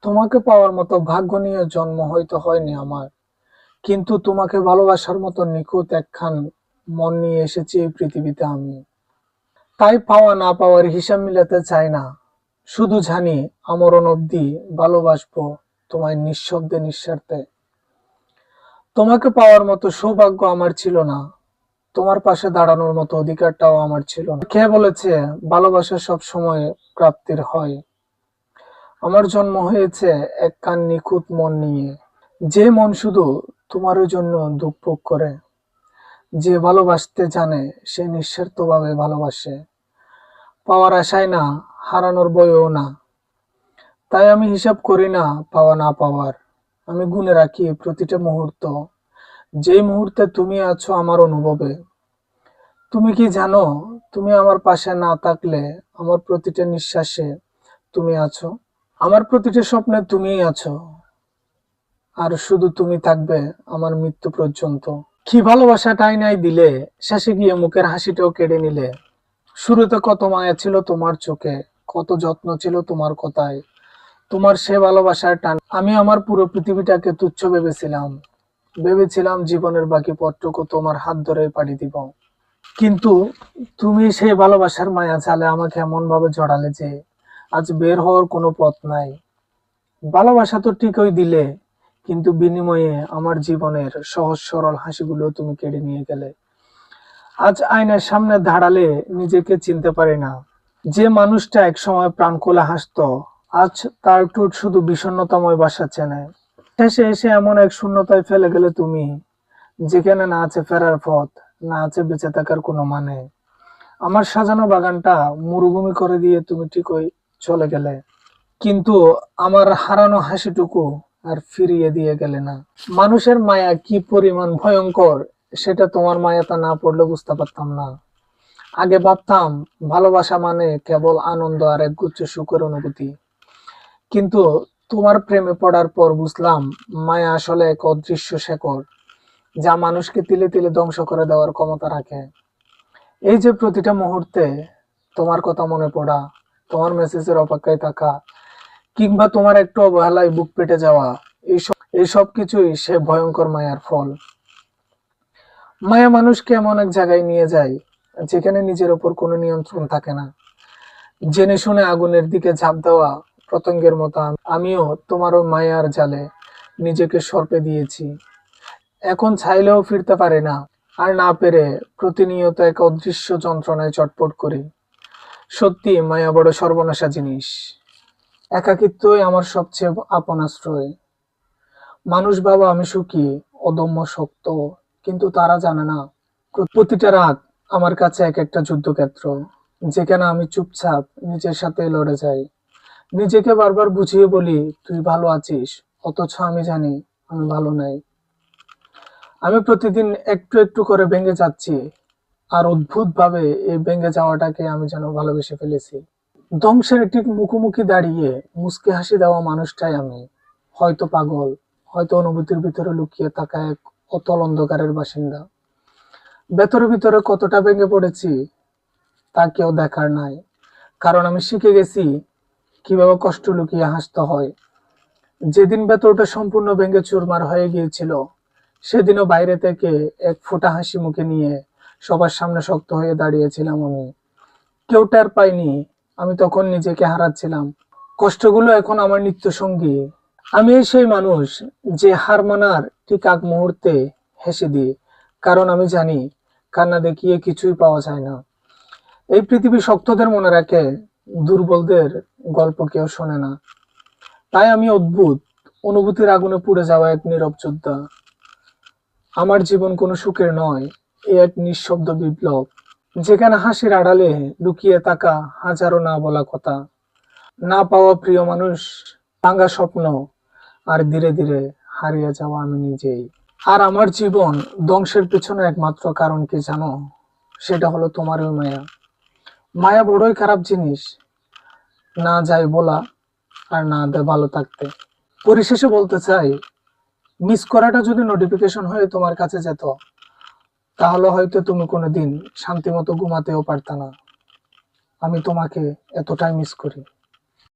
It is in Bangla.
তোমাকে পাওয়ার মতো ভাগ্য নিয়ে জন্ম হয়তো হয়নি আমার, কিন্তু তোমাকে ভালোবাসার মতো নিখুঁত একখান মন নিয়ে এসেছি এই পৃথিবীতে আমি। তাই পাওয়া না পাওয়ার হিসাব মিলাতে চাই না, শুধু জানি আমরণ অব্দি ভালোবাসবো তোমায় নিঃশব্দে নিঃস্বার্থে। তোমাকে পাওয়ার মতো সৌভাগ্য আমার ছিল না, তোমার পাশে দাঁড়ানোর মতো অধিকারটাও আমার ছিল না। কে বলেছে ভালোবাসা সব সময় প্রাপ্তির হয়? আমার জন্ম হয়েছে এক কান নিখুঁত মন নিয়ে, যে মন শুধু তোমার জন্য দুঃখ করে, যে ভালোবাসতে জানে সে নিঃস্বার্থভাবে ভালোবাসে, পাওয়ার আশায় না, হারানোর ভয়েও না। তাই আমি হিসাব করি না পাওয়া না পাওয়ার, আমি গুণে রাখি প্রতিটা মুহূর্ত, যেই মুহূর্তে তুমি আছো আমার অনুভবে। তুমি কি জানো, তুমি আমার পাশে না থাকলে আমার প্রতিটা নিঃশ্বাসে তুমি আছো, আমার প্রতিটা স্বপ্নে তুমিই আছো, আর শুধু তুমি থাকবে আমার মৃত্যু পর্যন্ত। কি ভালোবাসাটাই নাই দিলে, শেষে গিয়ে মুখের হাসিটাও কেড়ে নিলে। শুরুতে কত মায়া ছিল তোমার চোখে, কত যত্ন ছিল তোমার কথায়, তোমার সে ভালোবাসার টান আমি আমার পুরো পৃথিবীটাকে তুচ্ছ ভেবেছিলাম। ভেবেছিলাম জীবনের বাকি পথটুকু তোমার হাত ধরে পাড়ি দিব, কিন্তু তুমি সেই ভালোবাসার মায়া জালে আমাকে এমন ভাবে জড়ালে যে আজ বের হওয়ার কোনো পথ নাই। ভালোবাসা তো ঠিকই দিলে, কিন্তু বিনিময়ে আমার জীবনের সহজ সরল হাসিগুলো তুমি কেড়ে নিয়ে গেলে। আজ আয়নার সামনে দাঁড়ালে নিজেকে চিনতে পারি না। যে মানুষটা একসময় প্রাণ খুলে হাসতো, আজ তার ঠোঁট শুধু বিষণ্ণতাময় বাসা চেনে। শেষে এসে এমন এক শূন্যতায় ফেলে গেলে তুমি, যেখানে না আছে ফেরার পথ, না আছে বেঁচে থাকার কোনো মানে। আমার সাজানো বাগানটা মরুভূমি করে দিয়ে তুমি ঠিকই চলে গেলে, কিন্তু আমার হারানো হাসিটুকু আর ফিরিয়ে দিয়ে গেলে না। মানুষের মায়া কি পরিমাণ ভয়ঙ্কর, সেটা তোমার মায়াটা না পড়লে বুঝতে পারতাম না। আগে ভাবতাম ভালোবাসা মানে কেবল আনন্দ আর একগুচ্ছ সুখের অনুভূতি, কিন্তু তোমার প্রেমে পড়ার পর বুঝলাম মায়া আসলে এক অদৃশ্য শেকড়, যা মানুষকে তিলে তিলে ধ্বংস করে দেওয়ার ক্ষমতা রাখে। এই যে প্রতিটা মুহূর্তে তোমার কথা মনে পড়া, তোমার মেসেজের অপেক্ষায় থাকা, কিংবা তোমার একটু অবহেলায় বুক পেটে যাওয়া, এইসব কিছুই সে ভয়ঙ্কর মায়ার ফল। মায়া মানুষকে এমন এক জায়গায় নিয়ে যায় যেখানে নিজের ওপর কোনো নিয়ন্ত্রণ থাকে না। জেনে শুনে আগুনের দিকে ঝাঁপ দেওয়া পতঙ্গের মতো আমিও তোমার ওই মায়ার জালে নিজেকে সঁপে দিয়েছি। এখন চাইলেও ফিরতে পারি না, আর না পেরে প্রতিনিয়ত এক অদৃশ্য যন্ত্রণায় চটপট করি। সত্যি মায়া বড় সর্বনাশা জিনিস। একাকিত্বই আমার সবচেয়ে আপন আশ্রয়। মানুষ ভাবে আমি সুখী, অদম্য শক্ত, কিন্তু তারা জানে না প্রতিটা রাত আমার কাছে এক একটা যুদ্ধক্ষেত্র, যেখানে আমি চুপচাপ নিজের সাথে লড়ে যাই। নিজেকে বারবার বুঝিয়ে বলি তুই ভালো আছিস, অথচ আমি জানি আমি ভালো নাই। আমি প্রতিদিন একটু একটু করে ভেঙে যাচ্ছি, আর অদ্ভুত ভাবে এই ভেঙে যাওয়াটাকে আমি যেন ভালোবেসে ফেলেছি। ধ্বংসের ঠিক মুখোমুখি দাঁড়িয়ে মুচকি হাসি দেওয়া মানুষটাই আমি। হয়তো পাগল, হয়তো অনুভূতির ভিতরে লুকিয়ে থাকা এক অতল অন্ধকারের বাসিন্দা। ভেতরে ভিতরে কতটা ভেঙে পড়েছি তা কেউ দেখার নাই, কারণ আমি শিখে গেছি কিভাবে কষ্ট লুকিয়ে হাসতে হয়। যেদিন ভেতরটা সম্পূর্ণ ভেঙে চুরমার হয়ে গিয়েছিল, সেদিনও বাইরে থেকে এক ফোঁটা হাসি মুখে নিয়ে সবার সামনে শক্ত হয়ে দাঁড়িয়েছিলাম আমি। কেউ টের পাইনি আমি তখন নিজেকে হারাচ্ছিলাম। কষ্টগুলো এখন আমার নিত্য সঙ্গী। আমি সেই মানুষ যে হার মানার ঠিক আগ মুহূর্তে হেসে দিই, কারণ আমি জানি কান্না দেখিয়ে কিছুই পাওয়া যায় না। এই পৃথিবী শক্তদের মনে রাখে, দুর্বলদের গল্প কেউ শোনে না। তাই আমি অদ্ভুত অনুভূতির আগুনে পুড়ে যাওয়া এক নীরব যোদ্ধা। আমার জীবন কোনো সুখের নয়, এ এক নিঃশব্দ বিপ্লব, যেখানে হাসির আড়ালে লুকিয়ে থাকা হাজারো না বলা কথা, না পাওয়া প্রিয় মানুষ, ভাঙা স্বপ্ন, আর ধীরে ধীরে হারিয়ে যাওয়া আমি নিজেই। আর আমার জীবন ধ্বংসের পেছনে একমাত্র কারণ কি জানো? সেটা হলো তোমার ওই মায়া। মায়া বড়ই খারাপ জিনিস, না যায় বলা আর না দেয় ভালো থাকতে। পরিশেষে বলতে চাই, মিস করাটা যদি নোটিফিকেশন হয়ে তোমার কাছে যেত, তাহলে হয়তো তুমি কোনোদিন শান্তি মতো ঘুমাতেও পারতা না। আমি তোমাকে এতটাই মিস করি।